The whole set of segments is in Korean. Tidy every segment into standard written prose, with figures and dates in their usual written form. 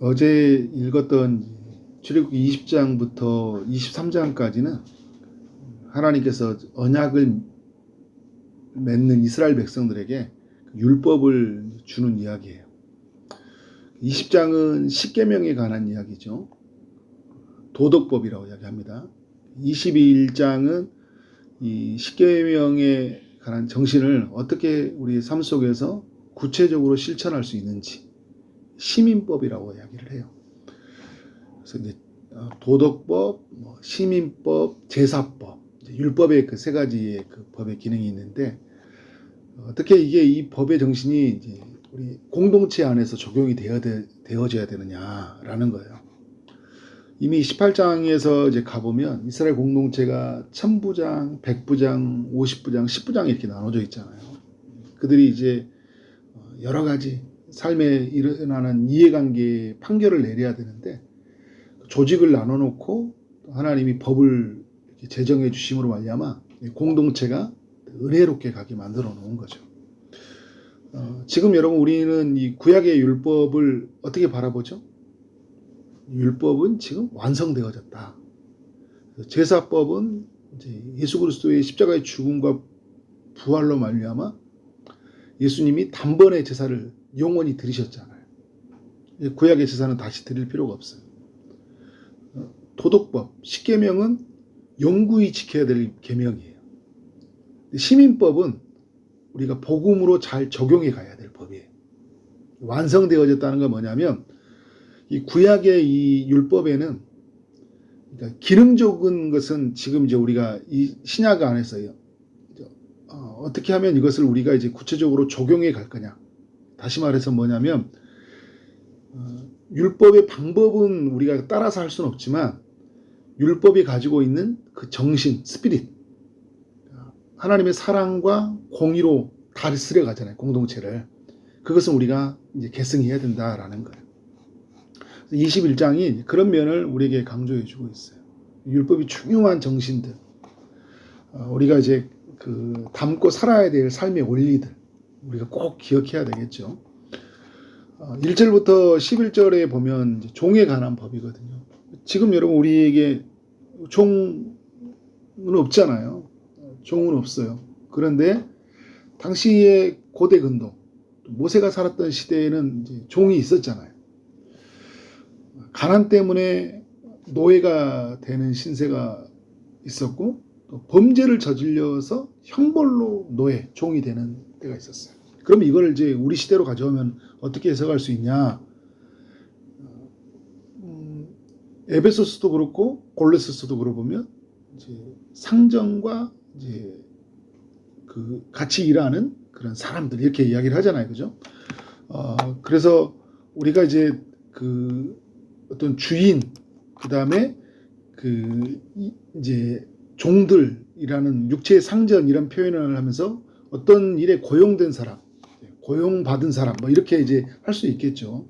어제 읽었던 출애굽기 20장부터 23장까지는 하나님께서 언약을 맺는 이스라엘 백성들에게 율법을 주는 이야기예요. 20장은 십계명에 관한 이야기죠. 도덕법이라고 이야기합니다. 21장은 이 십계명에 관한 정신을 어떻게 우리 삶 속에서 구체적으로 실천할 수 있는지 시민법이라고 이야기를 해요. 그래서 이제 도덕법, 시민법, 제사법, 율법의 그 세 가지의 그 법의 기능이 있는데 어떻게 이게 이 법의 정신이 이제 우리 공동체 안에서 적용이 되어져야 되느냐라는 거예요. 이미 18장에서 이제 가보면 이스라엘 공동체가 1000부장, 100부장, 50부장, 10부장 이렇게 나눠져 있잖아요. 그들이 이제 여러 가지 삶에 일어나는 이해관계에 판결을 내려야 되는데 조직을 나눠놓고 하나님이 법을 제정해 주심으로 말미암아 공동체가 은혜롭게 가게 만들어 놓은 거죠. 지금 여러분 우리는 이 구약의 율법을 어떻게 바라보죠? 율법은 지금 완성되어졌다. 제사법은 이제 예수 그리스도의 십자가의 죽음과 부활로 말미암아 예수님이 단번에 제사를 영원히 드리셨잖아요. 구약의 제사는 다시 드릴 필요가 없어요. 도덕법, 십계명은 영구히 지켜야 될 계명이에요. 시민법은 우리가 복음으로 잘 적용해 가야 될 법이에요. 완성되어졌다는 건 뭐냐면 이 구약의 이 율법에는 그러니까 기능적인 것은 지금 이제 우리가 이 신약 안에서요. 어떻게 하면 이것을 우리가 이제 구체적으로 적용해 갈 거냐. 다시 말해서 뭐냐면 율법의 방법은 우리가 따라서 할 수는 없지만 율법이 가지고 있는 그 정신, 스피릿, 하나님의 사랑과 공의로 다스려 가잖아요. 공동체를. 그것은 우리가 이제 계승해야 된다라는 거예요. 21장이 그런 면을 우리에게 강조해 주고 있어요. 율법이 중요한 정신들, 우리가 이제 그 담고 살아야 될 삶의 원리들 우리가 꼭 기억해야 되겠죠. 1절부터 11절에 보면 이제 종에 관한 법이거든요. 지금 여러분 우리에게 종은 없잖아요. 종은 없어요. 그런데 당시의 고대 근동, 모세가 살았던 시대에는 이제 종이 있었잖아요. 가난 때문에 노예가 되는 신세가 있었고 또 범죄를 저질러서 형벌로 노예, 종이 되는 때가 있었어요. 그럼 이걸 이제 우리 시대로 가져오면 어떻게 해석할 수 있냐? 에베소스도 그렇고 골로새서도 그러보면 이제 상정과 이제 그 같이 일하는 그런 사람들 이렇게 이야기를 하잖아요, 그죠? 그래서 우리가 이제 그 어떤 주인, 그 다음에 그 이제 종들이라는 육체의 상전 이런 표현을 하면서 어떤 일에 고용된 사람, 고용받은 사람, 뭐 이렇게 이제 할 수 있겠죠.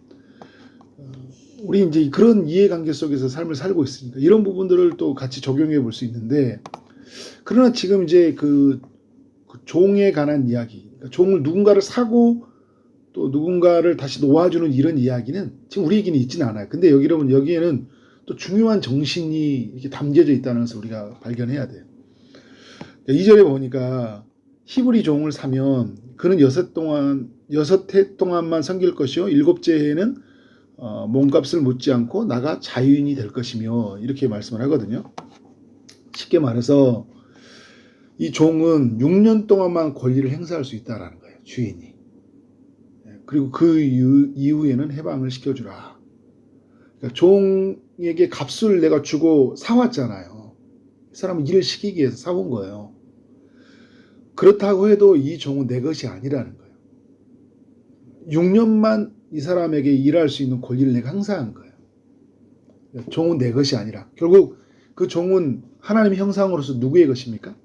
우리 이제 그런 이해관계 속에서 삶을 살고 있으니까 이런 부분들을 또 같이 적용해 볼 수 있는데, 그러나 지금 이제 그 종에 관한 이야기, 그러니까 종을 누군가를 사고 또 누군가를 다시 놓아주는 이런 이야기는 지금 우리에게는 있지는 않아요. 근데 여기에는 또 중요한 정신이 이렇게 담겨져 있다는 것을 우리가 발견해야 돼요. 2절에 보니까 히브리 종을 사면 그는 6해 동안만 섬길 것이요 7째 해에는 몸값을 묻지 않고 나가 자유인이 될 것이며 이렇게 말씀을 하거든요. 쉽게 말해서 이 종은 6년 동안만 권리를 행사할 수 있다라는 거예요. 주인이. 그리고 그 이후에는 해방을 시켜주라. 그러니까 종에게 값을 내가 주고 사왔잖아요. 이 사람은 일을 시키기 위해서 사온 거예요. 그렇다고 해도 이 종은 내 것이 아니라는 거예요. 6년만 이 사람에게 일할 수 있는 권리를 내가 행사한 거예요. 종은 내 것이 아니라 결국 그 종은 하나님의 형상으로서 누구의 것입니까?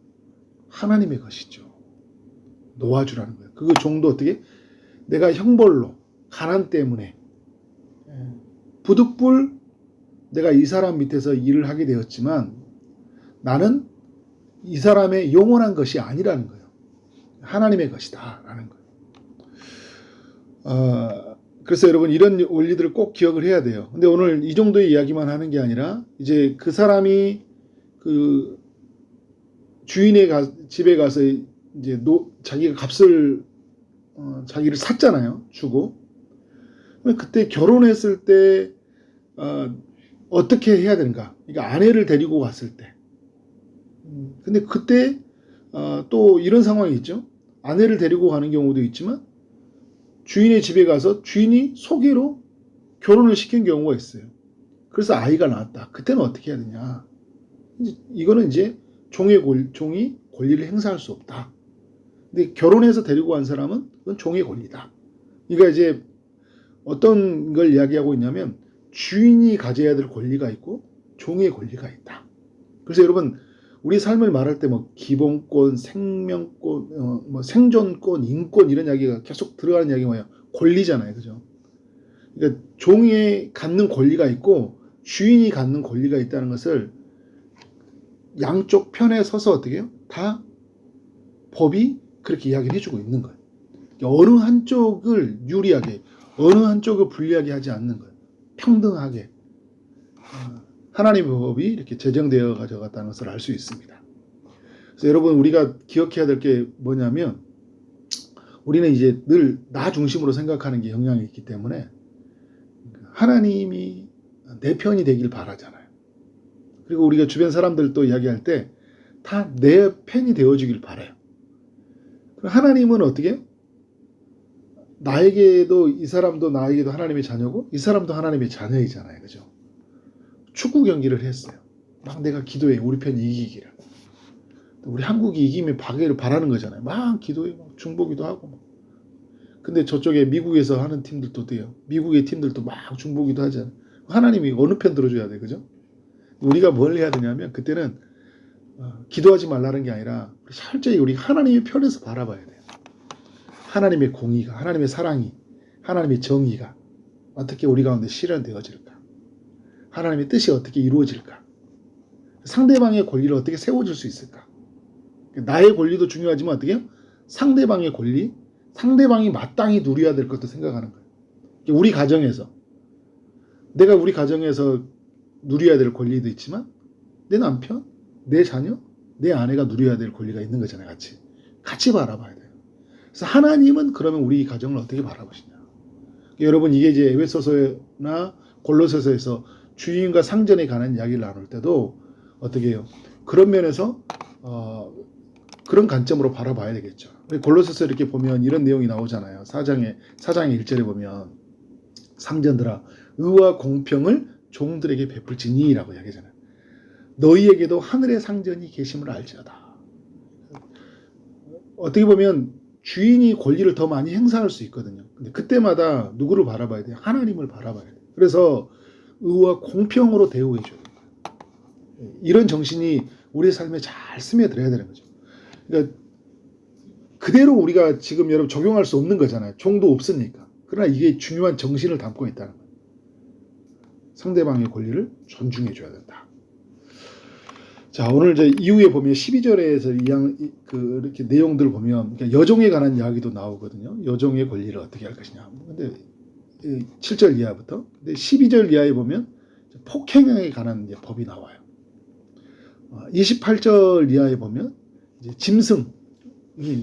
하나님의 것이죠. 놓아주라는 거예요. 그 종도 어떻게? 내가 형벌로 가난 때문에 부득불 내가 이 사람 밑에서 일을 하게 되었지만 나는 이 사람의 영원한 것이 아니라는 거예요. 하나님의 것이다 라는 거예요. 그래서 여러분 이런 원리들을 꼭 기억을 해야 돼요. 근데 오늘 이 정도의 이야기만 하는 게 아니라 이제 그 사람이 그 주인의 집에 가서 이제 자기가 값을 자기를 샀잖아요. 주고. 그때 결혼했을 때 어떻게 해야 되는가? 그러니까 아내를 데리고 갔을 때. 근데 그때 또 이런 상황이 있죠. 아내를 데리고 가는 경우도 있지만 주인의 집에 가서 주인이 소개로 결혼을 시킨 경우가 있어요. 그래서 아이가 나왔다. 그때는 어떻게 해야 되냐? 이거는 이제 종이 권리를 행사할 수 없다. 근데 결혼해서 데리고 간 사람은 그건 종의 권리다. 그러니까 이제 어떤 걸 이야기하고 있냐면 주인이 가져야 될 권리가 있고 종의 권리가 있다. 그래서 여러분 우리 삶을 말할 때 뭐 기본권, 생명권, 뭐 생존권, 인권 이런 이야기가 계속 들어가는 이야기가 뭐예요? 권리잖아요, 그죠? 그러니까 종이 갖는 권리가 있고 주인이 갖는 권리가 있다는 것을 양쪽 편에 서서 어떻게 해요? 다 법이 그렇게 이야기를 해주고 있는 거예요. 그러니까 어느 한쪽을 유리하게, 어느 한쪽을 불리하게 하지 않는 거예요. 평등하게. 하나님의 법이 이렇게 제정되어 가져갔다는 것을 알 수 있습니다. 그래서 여러분 우리가 기억해야 될 게 뭐냐면 우리는 이제 늘 나 중심으로 생각하는 게 영향이 있기 때문에 하나님이 내 편이 되길 바라잖아요. 그리고 우리가 주변 사람들도 이야기할 때 다 내 편이 되어주길 바라요. 하나님은 어떻게? 나에게도 이 사람도 나에게도 하나님의 자녀고 이 사람도 하나님의 자녀이잖아요. 그죠? 축구 경기를 했어요. 막 내가 기도해. 우리 편이 이기기를. 우리 한국이 이기면 박애를 바라는 거잖아요. 막 기도해. 막 중보기도 하고. 막. 근데 저쪽에 미국에서 하는 팀들도 돼요. 미국의 팀들도 막 중보기도 하잖아요. 하나님이 어느 편 들어줘야 돼. 그죠? 우리가 뭘 해야 되냐면 그때는 기도하지 말라는 게 아니라 철저히 우리 하나님의 편에서 바라봐야 돼요. 하나님의 공의가, 하나님의 사랑이, 하나님의 정의가 어떻게 우리 가운데 실현되어질까? 하나님의 뜻이 어떻게 이루어질까? 상대방의 권리를 어떻게 세워줄 수 있을까? 나의 권리도 중요하지만 어떻게 해요? 상대방의 권리, 상대방이 마땅히 누려야 될 것도 생각하는 거예요. 우리 가정에서 내가 우리 가정에서 누려야 될 권리도 있지만 내 남편, 내 자녀, 내 아내가 누려야 될 권리가 있는 거잖아요. 같이 바라봐야 돼요. 그래서 하나님은 그러면 우리 가정을 어떻게 바라보시냐? 여러분 이게 이제 에베소서나 골로새서에서 주인과 상전에 관한 이야기를 나눌 때도 어떻게 해요? 그런 면에서 그런 관점으로 바라봐야 되겠죠. 골로새서 이렇게 보면 이런 내용이 나오잖아요. 4장의 1절에 보면 상전들아 의와 공평을 종들에게 베풀지니라고 이야기하잖아요. 너희에게도 하늘의 상전이 계심을 알지어다. 어떻게 보면 주인이 권리를 더 많이 행사할 수 있거든요. 근데 그때마다 누구를 바라봐야 돼요? 하나님을 바라봐야 돼요. 그래서 의와 공평으로 대우해 줘야 돼요. 이런 정신이 우리의 삶에 잘 스며들어야 되는 거죠. 그러니까 그대로 우리가 지금 여러분 적용할 수 없는 거잖아요. 종도 없으니까. 그러나 이게 중요한 정신을 담고 있다는 거예요. 상대방의 권리를 존중해 줘야 된다. 자, 오늘 이제 이후에 보면 12절에서 이렇게 내용들을 보면 그러니까 여종에 관한 이야기도 나오거든요. 여종의 권리를 어떻게 할 것이냐. 근데 7절 이하부터. 근데 12절 이하에 보면 폭행에 관한 이제 법이 나와요. 28절 이하에 보면 이제 짐승,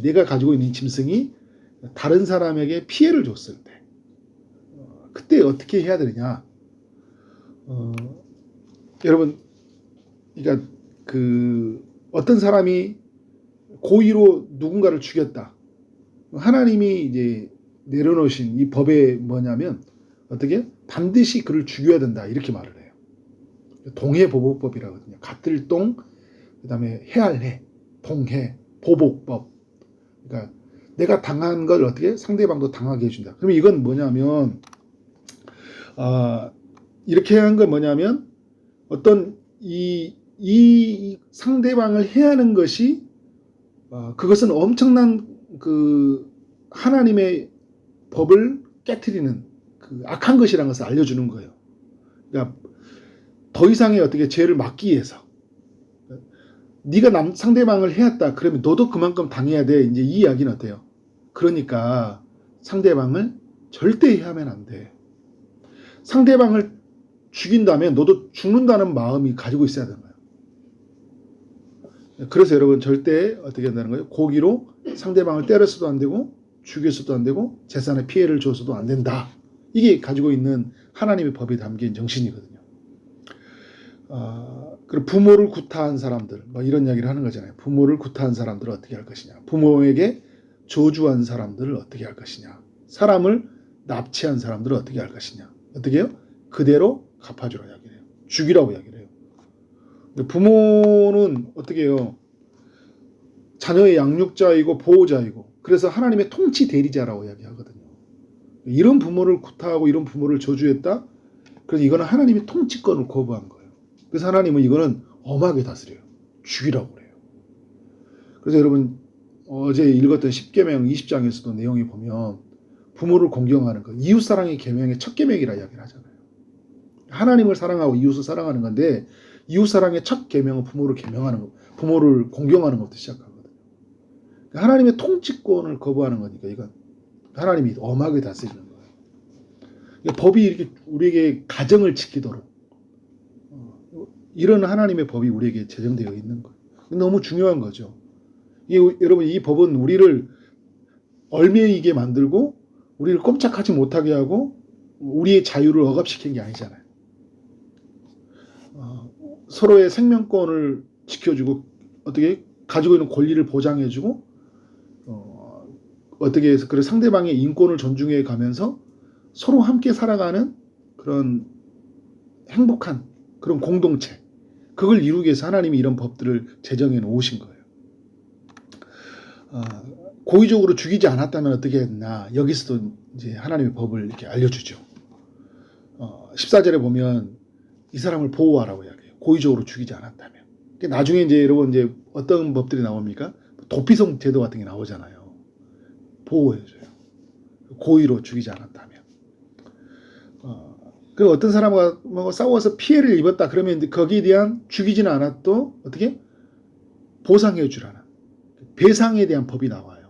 내가 가지고 있는 짐승이 다른 사람에게 피해를 줬을 때 그때 어떻게 해야 되느냐. 여러분, 그러니까 어떤 사람이 고의로 누군가를 죽였다. 하나님이 이제 내려놓으신 이 법에 뭐냐면 어떻게 반드시 그를 죽여야 된다 이렇게 말을 해요. 동해보복법이라거든요. 같을 동, 그다음에 해할해, 동해, 보복법. 그러니까 내가 당한 걸 어떻게 상대방도 당하게 해준다. 그러면 이건 뭐냐면 이렇게 한 건 뭐냐면 어떤 이 상대방을 해하는 것이 그것은 엄청난 하나님의 법을 깨트리는 악한 것이라는 것을 알려주는 거예요. 그러니까 더 이상의 어떻게 죄를 막기 위해서 네가 상대방을 해왔다 그러면 너도 그만큼 당해야 돼. 이제 이 이야기는 어때요? 그러니까 상대방을 절대 해하면 안 돼. 상대방을 죽인다면 너도 죽는다는 마음이 가지고 있어야 되는 거예요. 그래서 여러분 절대 어떻게 한다는 거예요? 고기로 상대방을 때려서도 안 되고 죽여서도 안 되고 재산에 피해를 줘서도 안 된다. 이게 가지고 있는 하나님의 법이 담긴 정신이거든요. 그리고 부모를 구타한 사람들, 뭐 이런 이야기를 하는 거잖아요. 부모를 구타한 사람들을 어떻게 할 것이냐. 부모에게 저주한 사람들을 어떻게 할 것이냐. 사람을 납치한 사람들을 어떻게 할 것이냐. 어떻게 해요? 그대로 갚아주라고 이야기를 해요. 죽이라고 이야기를 해요. 부모는 어떻게 해요? 자녀의 양육자이고 보호자이고 그래서 하나님의 통치 대리자라고 이야기하거든요. 이런 부모를 구타하고 이런 부모를 저주했다? 그래서 이거는 하나님의 통치권을 거부한 거예요. 그래서 하나님은 이거는 엄하게 다스려요. 죽이라고 그래요. 그래서 여러분 어제 읽었던 10계명 20장에서도 내용이 보면 부모를 공경하는 것, 이웃사랑의 계명의 첫 계명이라 이야기를 하잖아요. 하나님을 사랑하고 이웃을 사랑하는 건데 이웃사랑의 첫 계명은 부모를 계명하는 것, 부모를 공경하는 것부터 시작하거든요. 하나님의 통치권을 거부하는 거니까 이건 하나님이 엄하게 다스리는 거예요. 법이 이렇게 우리에게 가정을 지키도록 이런 하나님의 법이 우리에게 제정되어 있는 거예요. 너무 중요한 거죠. 여러분 이 법은 우리를 얽매이게 만들고 우리를 꼼짝하지 못하게 하고 우리의 자유를 억압시킨 게 아니잖아요. 서로의 생명권을 지켜주고 어떻게 가지고 있는 권리를 보장해주고 어떻게 해서 그 상대방의 인권을 존중해 가면서 서로 함께 살아가는 그런 행복한 그런 공동체 그걸 이루기 위해서 하나님이 이런 법들을 제정해 놓으신 거예요. 고의적으로 죽이지 않았다면 어떻게 했나 여기서도 이제 하나님의 법을 이렇게 알려주죠. 14절에 보면 이 사람을 보호하라고 이야기해요. 고의적으로 죽이지 않았다면. 나중에 이제 여러분 이제 어떤 법들이 나옵니까? 도피성 제도 같은 게 나오잖아요. 보호해줘요. 고의로 죽이지 않았다면. 그리고 어떤 사람하고 싸워서 피해를 입었다 그러면 이제 거기에 대한 죽이지는 않았도 어떻게 보상해 주라는 배상에 대한 법이 나와요.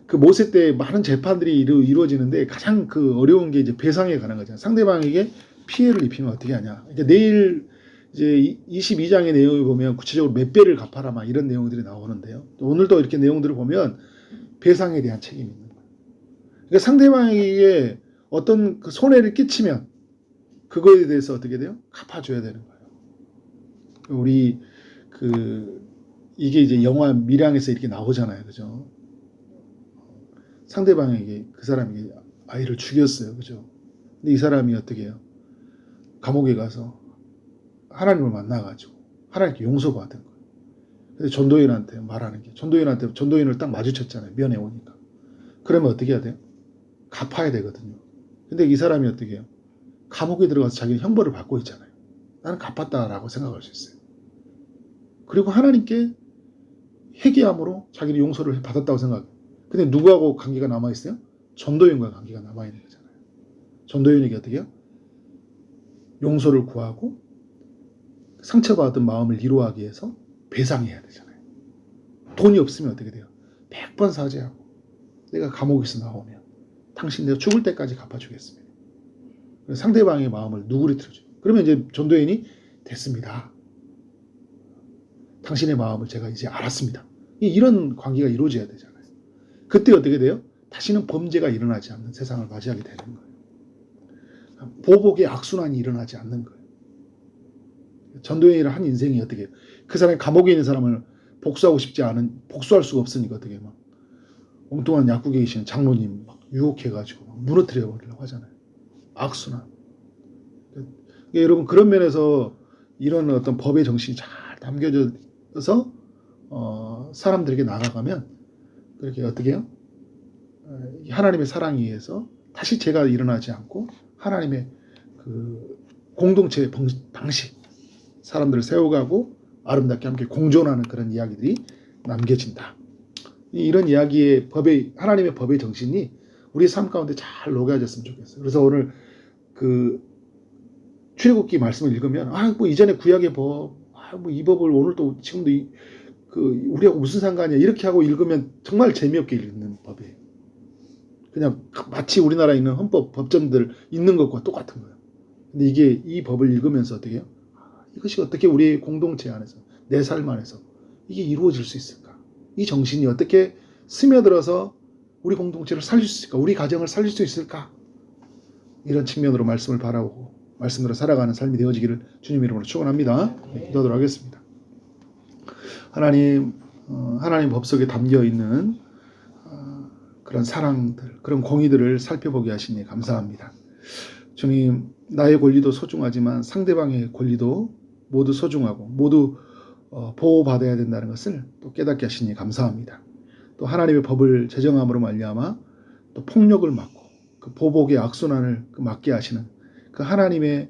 그 모세 때 많은 재판들이 이루어지는데 가장 그 어려운 게 이제 배상에 관한 거잖아요. 상대방에게 피해를 입히면 어떻게 하냐. 그러니까 내일 이제 22장의 내용을 보면 구체적으로 몇 배를 갚아라 막 이런 내용들이 나오는데요. 오늘도 이렇게 내용들을 보면 배상에 대한 책임이 있는 거예요. 그러니까 상대방에게 어떤 그 손해를 끼치면 그거에 대해서 어떻게 돼요? 갚아줘야 되는 거예요. 우리 이게 이제 영화 밀양에서 이렇게 나오잖아요, 그죠? 상대방에게 그 사람에게 아이를 죽였어요, 그죠? 근데 이 사람이 어떻게 해요? 감옥에 가서 하나님을 만나가지고 하나님께 용서받은 거예요. 근데 전도인한테 말하는 게 전도인을 딱 마주쳤잖아요, 면회 오니까. 그러면 어떻게 해야 돼요? 갚아야 되거든요. 근데 이 사람이 어떻게 해요? 감옥에 들어가서 자기는 형벌을 받고 있잖아요. 나는 갚았다라고 생각할 수 있어요. 그리고 하나님께 회개함으로 자기는 용서를 받았다고 생각해요. 근데 누구하고 관계가 남아있어요? 전도인과 관계가 남아있는 거잖아요. 전도인에게 어떻게 해요? 용서를 구하고 상처받은 마음을 위로하기 위해서 배상해야 되잖아요. 돈이 없으면 어떻게 돼요? 100번 사죄하고 내가 감옥에서 나오면 당신 내가 죽을 때까지 갚아주겠습니다. 상대방의 마음을 누그러뜨려줘요. 그러면 이제 전도인이 됐습니다. 당신의 마음을 제가 이제 알았습니다. 이런 관계가 이루어져야 되잖아요. 그때 어떻게 돼요? 다시는 범죄가 일어나지 않는 세상을 맞이하게 되는 거예요. 보복의 악순환이 일어나지 않는 거예요. 전도인이라 한 인생이 어떻게 해요? 그 사람이 감옥에 있는 사람을 복수할 수가 없으니까 어떻게 막 엉뚱한 약국에 계시는 장로님 막 유혹해가지고 막 무너뜨려 버리려고 하잖아요. 악순환. 그러니까 여러분 그런 면에서 이런 어떤 법의 정신이 잘 담겨져서 사람들에게 나아가면 그렇게 어떻게 해요? 하나님의 사랑에 의해서 다시 죄가 일어나지 않고 하나님의 그 공동체의 방식 사람들을 세워가고 아름답게 함께 공존하는 그런 이야기들이 남겨진다. 이런 이야기의 하나님의 법의 정신이 우리 삶 가운데 잘 녹여졌으면 좋겠어요. 그래서 오늘 그 출애굽기 말씀을 읽으면 뭐 이전에 구약의 법, 뭐 이 법을 오늘 또 지금도 우리하고 무슨 상관이야 이렇게 하고 읽으면 정말 재미없게 읽는 법이에요. 그냥 마치 우리나라에 있는 헌법 법정들 있는 것과 똑같은 거예요. 근데 이게 이 법을 읽으면서 어떻게 해요? 이것이 어떻게 우리 공동체 안에서 내 삶 안에서 이게 이루어질 수 있을까? 이 정신이 어떻게 스며들어서 우리 공동체를 살릴 수 있을까? 우리 가정을 살릴 수 있을까? 이런 측면으로 말씀을 바라보고 말씀대로 살아가는 삶이 되어지기를 주님 이름으로 축원합니다. 네, 기도하도록 하겠습니다. 하나님, 하나님 법 속에 담겨 있는 그런 사랑들, 그런 공의들을 살펴보게 하시니 감사합니다. 주님, 나의 권리도 소중하지만 상대방의 권리도 모두 소중하고 모두 보호받아야 된다는 것을 또 깨닫게 하시니 감사합니다. 또 하나님의 법을 제정함으로 말미암아 또 폭력을 막고 그 보복의 악순환을 막게 하시는 그 하나님의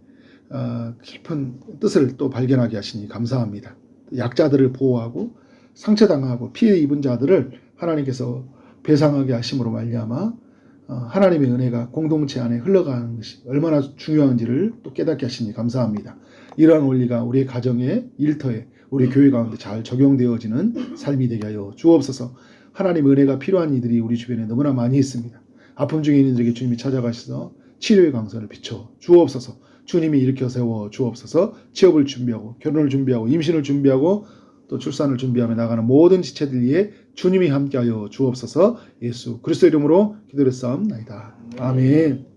깊은 뜻을 또 발견하게 하시니 감사합니다. 약자들을 보호하고 상처당하고 피해 입은 자들을 하나님께서 배상하게 하심으로 말미암아 하나님의 은혜가 공동체 안에 흘러가는 것이 얼마나 중요한지를 또 깨닫게 하시니 감사합니다. 이러한 원리가 우리의 가정에, 일터에, 우리 교회 가운데 잘 적용되어지는 삶이 되게 하여 주옵소서. 하나님의 은혜가 필요한 이들이 우리 주변에 너무나 많이 있습니다. 아픔 중에 있는 이들에게 주님이 찾아가셔서 치료의 강선을 비춰 주옵소서. 주님이 일으켜 세워 주옵소서. 취업을 준비하고 결혼을 준비하고 임신을 준비하고 또 출산을 준비하며 나가는 모든 지체들 위에 주님이 함께하여 주옵소서. 예수 그리스도 이름으로 기도를 싸움나이다. 아멘.